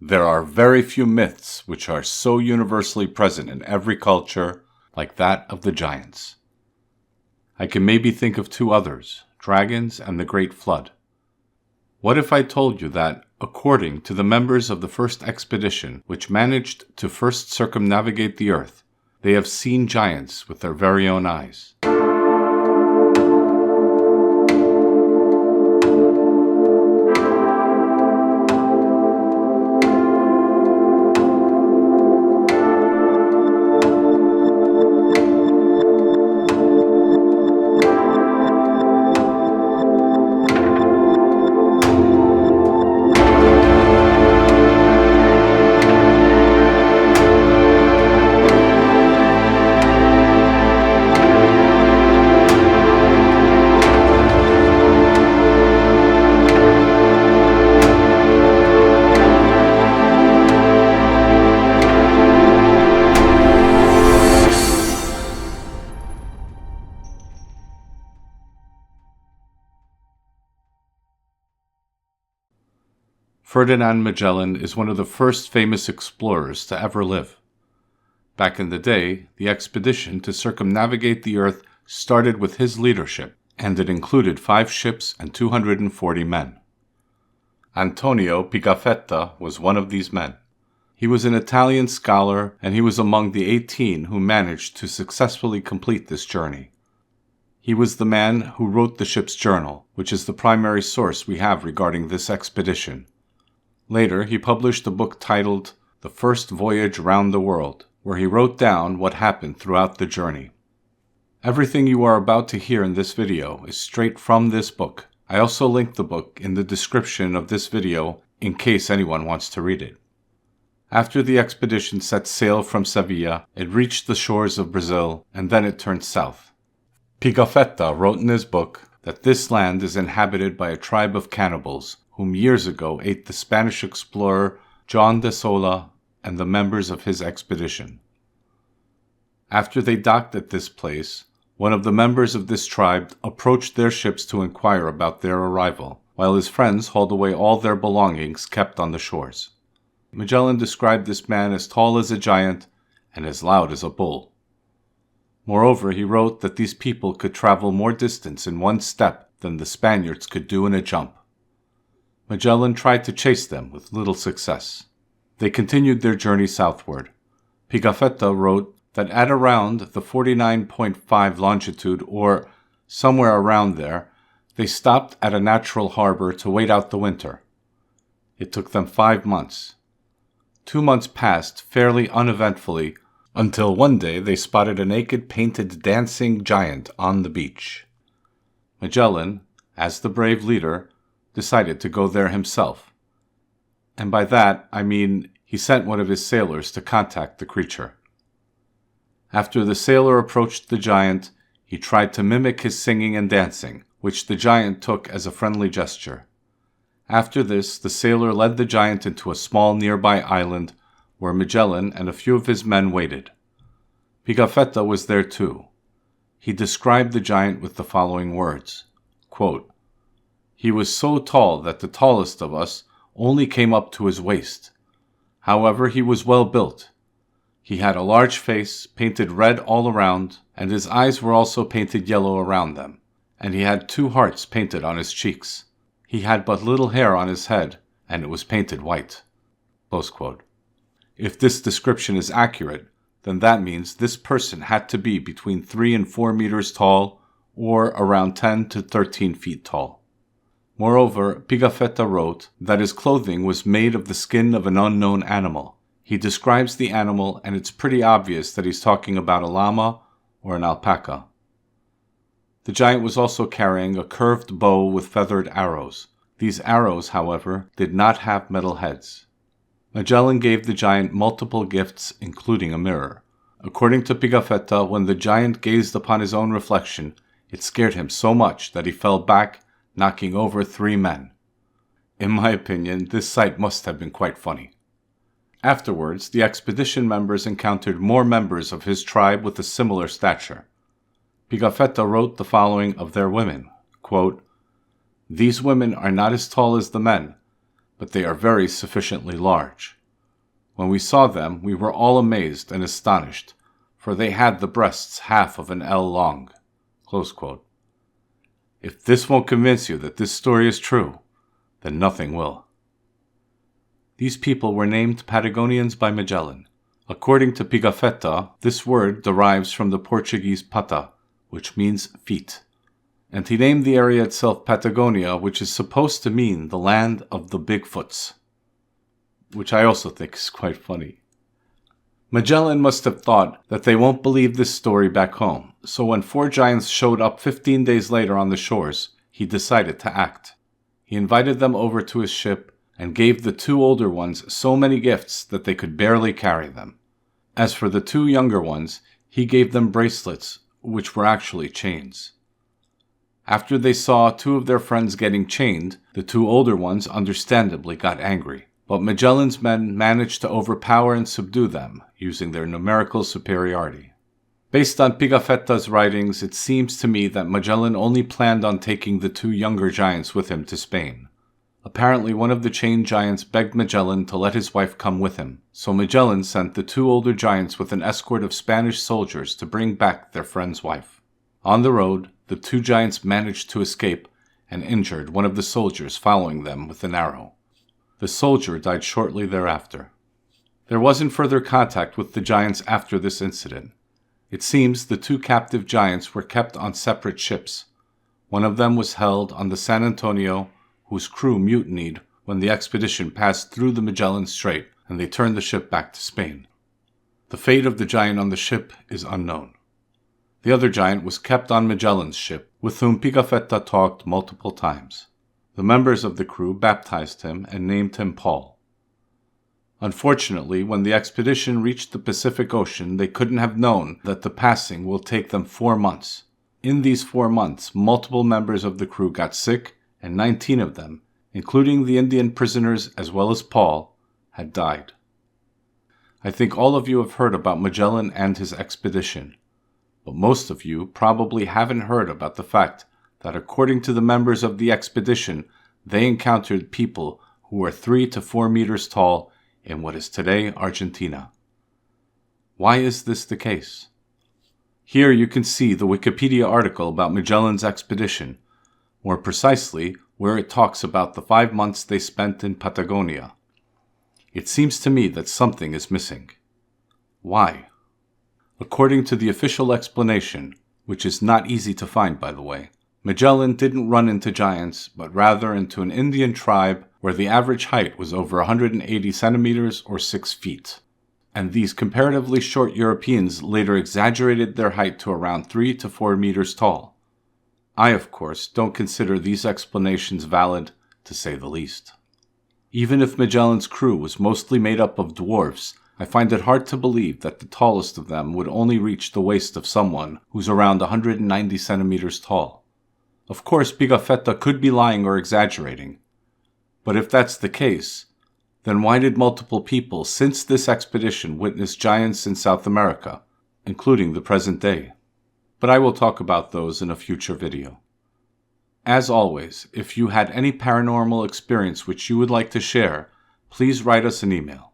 There are very few myths which are so universally present in every culture like that of the giants. I can maybe think of two others, dragons and the Great Flood. What if I told you that, according to the members of the first expedition which managed to first circumnavigate the earth, they have seen giants with their very own eyes? Ferdinand Magellan is one of the first famous explorers to ever live. Back in the day, the expedition to circumnavigate the Earth started with his leadership, and it included 5 ships and 240 men. Antonio Pigafetta was one of these men. He was an Italian scholar, and he was among the 18 who managed to successfully complete this journey. He was the man who wrote the ship's journal, which is the primary source we have regarding this expedition. Later, he published a book titled The First Voyage Round the World, where he wrote down what happened throughout the journey. Everything you are about to hear in this video is straight from this book. I also linked the book in the description of this video in case anyone wants to read it. After the expedition set sail from Sevilla, it reached the shores of Brazil, and then it turned south. Pigafetta wrote in his book that this land is inhabited by a tribe of cannibals whom years ago ate the Spanish explorer John de Sola and the members of his expedition. After they docked at this place, one of the members of this tribe approached their ships to inquire about their arrival, while his friends hauled away all their belongings kept on the shores. Magellan described this man as tall as a giant and as loud as a bull. Moreover, he wrote that these people could travel more distance in one step than the Spaniards could do in a jump. Magellan tried to chase them with little success. They continued their journey southward. Pigafetta wrote that at around the 49.5 longitude, or somewhere around there, they stopped at a natural harbor to wait out the winter. It took them 5 months. 2 months passed fairly uneventfully until one day they spotted a naked, painted, dancing giant on the beach. Magellan, as the brave leader, decided to go there himself. And by that, I mean he sent one of his sailors to contact the creature. After the sailor approached the giant, he tried to mimic his singing and dancing, which the giant took as a friendly gesture. After this, the sailor led the giant into a small nearby island where Magellan and a few of his men waited. Pigafetta was there too. He described the giant with the following words, quote, "He was so tall that the tallest of us only came up to his waist. However, he was well built. He had a large face, painted red all around, and his eyes were also painted yellow around them, and he had 2 hearts painted on his cheeks. He had but little hair on his head, and it was painted white." Close quote. If this description is accurate, then that means this person had to be between 3 and 4 meters tall, or around 10 to 13 feet tall. Moreover, Pigafetta wrote that his clothing was made of the skin of an unknown animal. He describes the animal, and it's pretty obvious that he's talking about a llama or an alpaca. The giant was also carrying a curved bow with feathered arrows. These arrows, however, did not have metal heads. Magellan gave the giant multiple gifts, including a mirror. According to Pigafetta, when the giant gazed upon his own reflection, it scared him so much that he fell back, knocking over 3 men. In my opinion, this sight must have been quite funny. Afterwards, the expedition members encountered more members of his tribe with a similar stature. Pigafetta wrote the following of their women, quote, "These women are not as tall as the men, but they are very sufficiently large. When we saw them, we were all amazed and astonished, for they had the breasts half of an ell long." Close quote. If this won't convince you that this story is true, then nothing will. These people were named Patagonians by Magellan. According to Pigafetta, this word derives from the Portuguese pata, which means feet. And he named the area itself Patagonia, which is supposed to mean the land of the Bigfoots, which I also think is quite funny. Magellan must have thought that they won't believe this story back home, so when 4 giants showed up 15 days later on the shores, he decided to act. He invited them over to his ship and gave the 2 older ones so many gifts that they could barely carry them. As for the 2 younger ones, he gave them bracelets, which were actually chains. After they saw 2 of their friends getting chained, the 2 older ones understandably got angry. But Magellan's men managed to overpower and subdue them, using their numerical superiority. Based on Pigafetta's writings, it seems to me that Magellan only planned on taking the 2 younger giants with him to Spain. Apparently, one of the chained giants begged Magellan to let his wife come with him, so Magellan sent the 2 older giants with an escort of Spanish soldiers to bring back their friend's wife. On the road, the 2 giants managed to escape and injured one of the soldiers following them with an arrow. The soldier died shortly thereafter. There wasn't further contact with the giants after this incident. It seems the 2 captive giants were kept on separate ships. One of them was held on the San Antonio, whose crew mutinied when the expedition passed through the Magellan Strait, and they turned the ship back to Spain. The fate of the giant on the ship is unknown. The other giant was kept on Magellan's ship, with whom Pigafetta talked multiple times. The members of the crew baptized him and named him Paul. Unfortunately, when the expedition reached the Pacific Ocean, they couldn't have known that the passing will take them 4 months. In these 4 months, multiple members of the crew got sick, and 19 of them, including the Indian prisoners as well as Paul, had died. I think all of you have heard about Magellan and his expedition, but most of you probably haven't heard about the fact that according to the members of the expedition, they encountered people who were 3 to 4 meters tall in what is today Argentina. Why is this the case? Here you can see the Wikipedia article about Magellan's expedition, more precisely where it talks about the 5 months they spent in Patagonia. It seems to me that something is missing. Why? According to the official explanation, which is not easy to find by the way, Magellan didn't run into giants, but rather into an Indian tribe where the average height was over 180 centimeters or 6 feet. And these comparatively short Europeans later exaggerated their height to around 3 to 4 meters tall. I, of course, don't consider these explanations valid, to say the least. Even if Magellan's crew was mostly made up of dwarfs, I find it hard to believe that the tallest of them would only reach the waist of someone who's around 190 centimeters tall. Of course, Pigafetta could be lying or exaggerating. But if that's the case, then why did multiple people since this expedition witness giants in South America, including the present day? But I will talk about those in a future video. As always, if you had any paranormal experience which you would like to share, please write us an email.